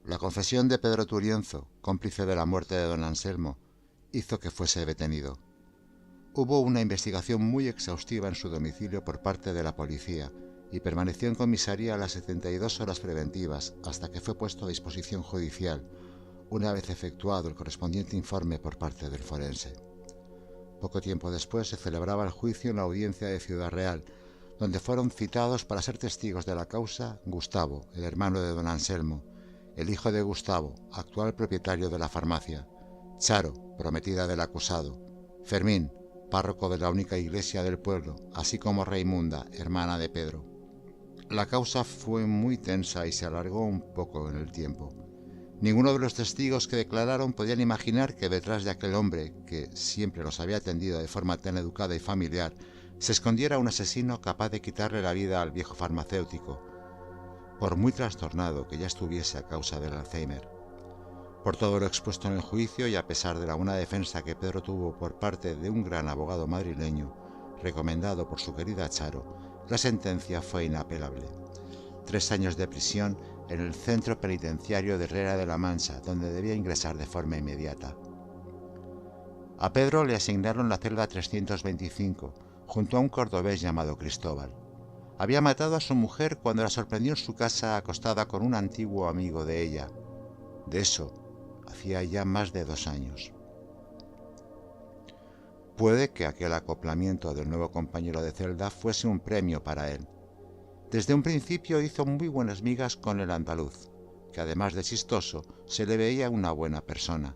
La confesión de Pedro Turienzo, cómplice de la muerte de don Anselmo, hizo que fuese detenido. Hubo una investigación muy exhaustiva en su domicilio por parte de la policía y permaneció en comisaría las 72 horas preventivas hasta que fue puesto a disposición judicial, una vez efectuado el correspondiente informe por parte del forense. Poco tiempo después se celebraba el juicio en la audiencia de Ciudad Real, donde fueron citados para ser testigos de la causa Gustavo, el hermano de don Anselmo, el hijo de Gustavo, actual propietario de la farmacia, Charo, prometida del acusado, Fermín, párroco de la única iglesia del pueblo, así como Raimunda, hermana de Pedro. La causa fue muy tensa y se alargó un poco en el tiempo. Ninguno de los testigos que declararon podían imaginar que detrás de aquel hombre, que siempre los había atendido de forma tan educada y familiar, se escondiera un asesino capaz de quitarle la vida al viejo farmacéutico, por muy trastornado que ya estuviese a causa del Alzheimer. Por todo lo expuesto en el juicio y a pesar de la buena defensa que Pedro tuvo por parte de un gran abogado madrileño, recomendado por su querida Charo, la sentencia fue inapelable. 3 años de prisión en el centro penitenciario de Herrera de la Mancha, donde debía ingresar de forma inmediata. A Pedro le asignaron la celda 325, junto a un cordobés llamado Cristóbal. Había matado a su mujer cuando la sorprendió en su casa acostada con un antiguo amigo de ella. De eso hacía ya más de 2 años. Puede que aquel acoplamiento del nuevo compañero de celda fuese un premio para él. Desde un principio hizo muy buenas migas con el andaluz, que además de chistoso, se le veía una buena persona.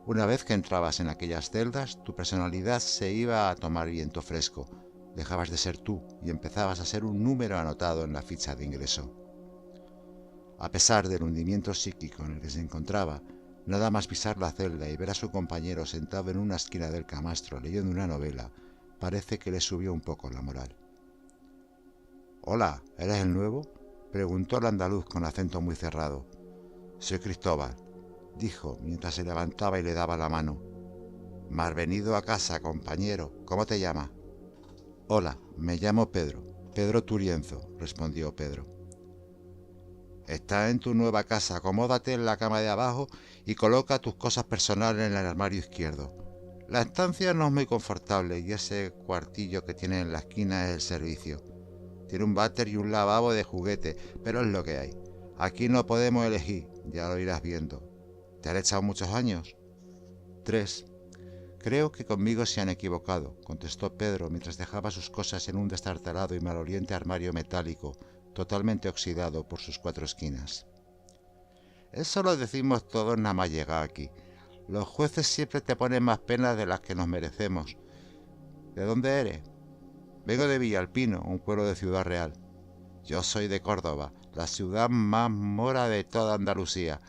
Una vez que entrabas en aquellas celdas, tu personalidad se iba a tomar viento fresco, dejabas de ser tú y empezabas a ser un número anotado en la ficha de ingreso. A pesar del hundimiento psíquico en el que se encontraba, nada más pisar la celda y ver a su compañero sentado en una esquina del camastro leyendo una novela, parece que le subió un poco la moral. «Hola, ¿eres el nuevo?», preguntó el andaluz con acento muy cerrado. «Soy Cristóbal», dijo mientras se levantaba y le daba la mano. «Más venido a casa, compañero. ¿Cómo te llamas?» «Hola, me llamo Pedro. Pedro Turienzo», respondió Pedro. «Estás en tu nueva casa. Acomódate en la cama de abajo y coloca tus cosas personales en el armario izquierdo. La estancia no es muy confortable y ese cuartillo que tiene en la esquina es el servicio. Tiene un váter y un lavabo de juguete, pero es lo que hay. Aquí no podemos elegir, ya lo irás viendo. ¿Te han echado muchos años?» «3. Creo que conmigo se han equivocado», contestó Pedro mientras dejaba sus cosas en un destartalado y maloliente armario metálico, totalmente oxidado por sus 4 esquinas. «Eso lo decimos todos nada más llegar aquí. Los jueces siempre te ponen más penas de las que nos merecemos. ¿De dónde eres?» «Vengo de Villalpino, un pueblo de Ciudad Real». «Yo soy de Córdoba, la ciudad más mora de toda Andalucía.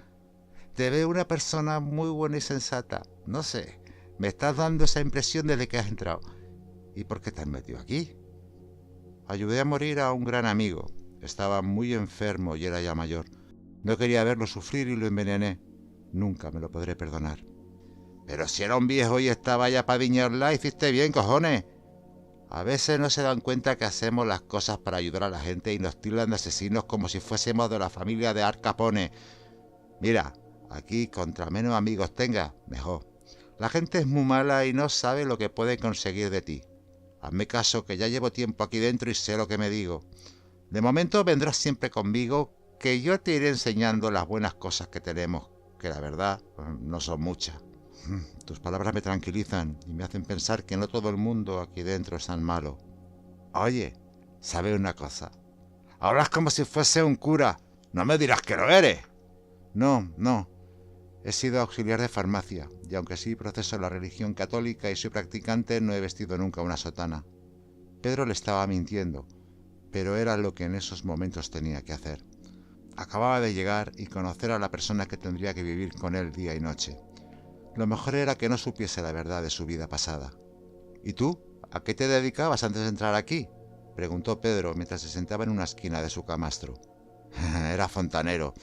Te veo una persona muy buena y sensata. No sé, me estás dando esa impresión desde que has entrado. ¿Y por qué te has metido aquí?» «Ayudé a morir a un gran amigo. Estaba muy enfermo y era ya mayor. No quería verlo sufrir y lo envenené. Nunca me lo podré perdonar». «Pero si era un viejo y estaba ya para viñarla, hiciste bien, cojones. A veces no se dan cuenta que hacemos las cosas para ayudar a la gente y nos tildan de asesinos como si fuésemos de la familia de Al Capone. Mira, aquí contra menos amigos tengas, mejor. La gente es muy mala y no sabe lo que puede conseguir de ti. Hazme caso, que ya llevo tiempo aquí dentro y sé lo que me digo. De momento vendrás siempre conmigo, que yo te iré enseñando las buenas cosas que tenemos, que la verdad no son muchas». «Tus palabras me tranquilizan y me hacen pensar que no todo el mundo aquí dentro es tan malo». «Oye, ¿sabes una cosa? Hablas como si fuese un cura. No me dirás que lo eres». No. He sido auxiliar de farmacia y aunque sí profeso la religión católica y soy practicante, no he vestido nunca una sotana». Pedro le estaba mintiendo, pero era lo que en esos momentos tenía que hacer. Acababa de llegar y conocer a la persona que tendría que vivir con él día y noche. Lo mejor era que no supiese la verdad de su vida pasada. «¿Y tú? ¿A qué te dedicabas antes de entrar aquí?», preguntó Pedro mientras se sentaba en una esquina de su camastro. «Era fontanero,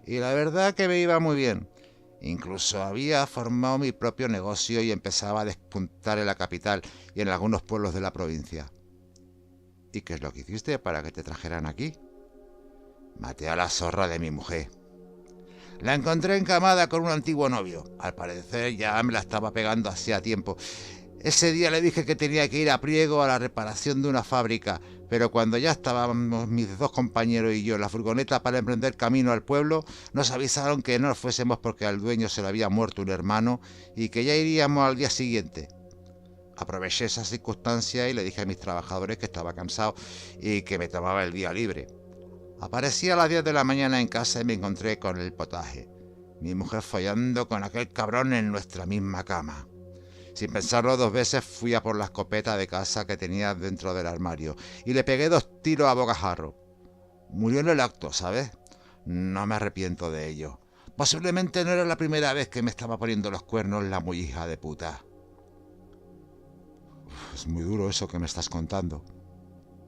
y la verdad que me iba muy bien. Incluso había formado mi propio negocio y empezaba a despuntar en la capital y en algunos pueblos de la provincia». «¿Y qué es lo que hiciste para que te trajeran aquí?». «Maté a la zorra de mi mujer». La encontré encamada con un antiguo novio. Al parecer ya me la estaba pegando hacía tiempo. Ese día le dije que tenía que ir a Priego a la reparación de una fábrica, pero cuando ya estábamos mis dos compañeros y yo en la furgoneta para emprender camino al pueblo, nos avisaron que no fuésemos porque al dueño se le había muerto un hermano y que ya iríamos al día siguiente. Aproveché esa circunstancia y le dije a mis trabajadores que estaba cansado y que me tomaba el día libre. Aparecí a las 10 de la mañana en casa y me encontré con el potaje. Mi mujer follando con aquel cabrón en nuestra misma cama. Sin pensarlo dos veces fui a por la escopeta de casa que tenía dentro del armario y le pegué 2 tiros a bocajarro. Murió en el acto, ¿sabes? No me arrepiento de ello. Posiblemente no era la primera vez que me estaba poniendo los cuernos la muy hija de puta. Es muy duro eso que me estás contando.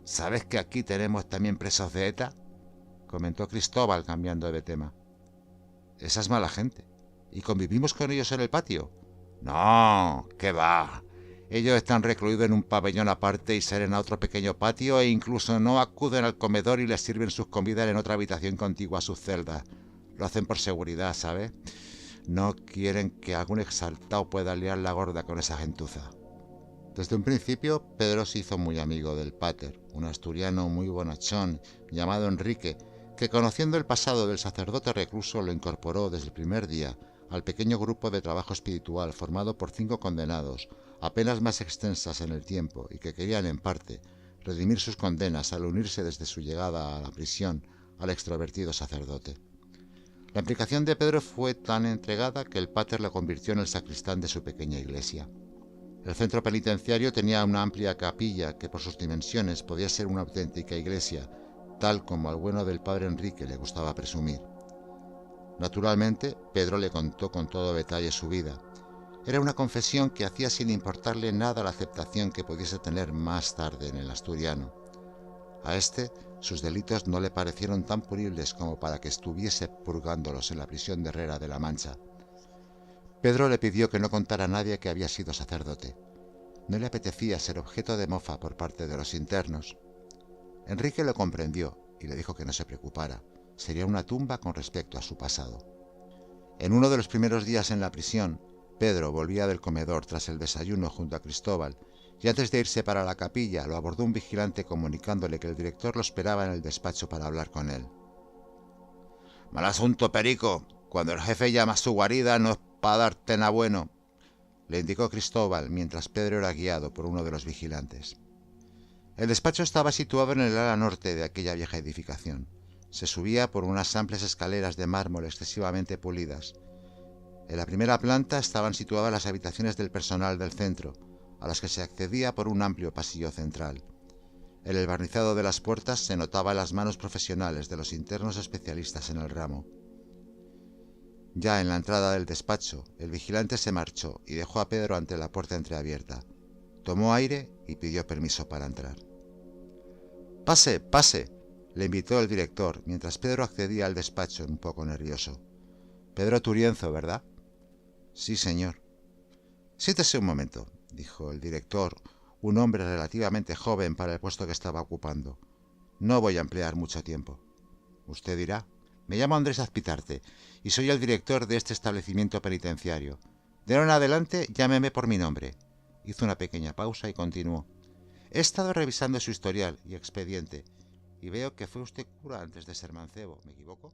¿Sabes que aquí tenemos también presos de ETA? Comentó Cristóbal cambiando de tema. Esa es mala gente. ¿Y convivimos con ellos en el patio? No, ¿qué va? Ellos están recluidos en un pabellón aparte y salen a otro pequeño patio e incluso no acuden al comedor y les sirven sus comidas en otra habitación contigua a sus celdas. Lo hacen por seguridad, ¿sabes? No quieren que algún exaltado pueda liar la gorda con esa gentuza. Desde un principio, Pedro se hizo muy amigo del pater, un asturiano muy bonachón llamado Enrique, que conociendo el pasado del sacerdote recluso lo incorporó desde el primer día al pequeño grupo de trabajo espiritual formado por 5 condenados, apenas más extensas en el tiempo y que querían, en parte, redimir sus condenas al unirse desde su llegada a la prisión al extrovertido sacerdote. La implicación de Pedro fue tan entregada que el pater lo convirtió en el sacristán de su pequeña iglesia. El centro penitenciario tenía una amplia capilla que por sus dimensiones podía ser una auténtica iglesia, tal como al bueno del padre Enrique le gustaba presumir. Naturalmente, Pedro le contó con todo detalle su vida. Era una confesión que hacía sin importarle nada la aceptación que pudiese tener más tarde en el asturiano. A este, sus delitos no le parecieron tan punibles como para que estuviese purgándolos en la prisión de Herrera de la Mancha. Pedro le pidió que no contara a nadie que había sido sacerdote. No le apetecía ser objeto de mofa por parte de los internos. Enrique lo comprendió y le dijo que no se preocupara. Sería una tumba con respecto a su pasado. En uno de los primeros días en la prisión, Pedro volvía del comedor tras el desayuno junto a Cristóbal y antes de irse para la capilla lo abordó un vigilante comunicándole que el director lo esperaba en el despacho para hablar con él. «Mal asunto, Perico. Cuando el jefe llama a su guarida no es para darte nada bueno», le indicó Cristóbal mientras Pedro era guiado por uno de los vigilantes. El despacho estaba situado en el ala norte de aquella vieja edificación. Se subía por unas amplias escaleras de mármol excesivamente pulidas. En la primera planta estaban situadas las habitaciones del personal del centro, a las que se accedía por un amplio pasillo central. En el barnizado de las puertas se notaban las manos profesionales de los internos especialistas en el ramo. Ya en la entrada del despacho, el vigilante se marchó y dejó a Pedro ante la puerta entreabierta. Tomó aire y pidió permiso para entrar. «Pase, pase», le invitó el director, mientras Pedro accedía al despacho un poco nervioso. «Pedro Turienzo, ¿verdad?» «Sí, señor». «Siéntese un momento», dijo el director, un hombre relativamente joven para el puesto que estaba ocupando. «No voy a emplear mucho tiempo». «Usted dirá». «Me llamo Andrés Azpitarte y soy el director de este establecimiento penitenciario. De ahora en adelante llámeme por mi nombre». Hizo una pequeña pausa y continuó. «He estado revisando su historial y expediente y veo que fue usted cura antes de ser mancebo. ¿Me equivoco?»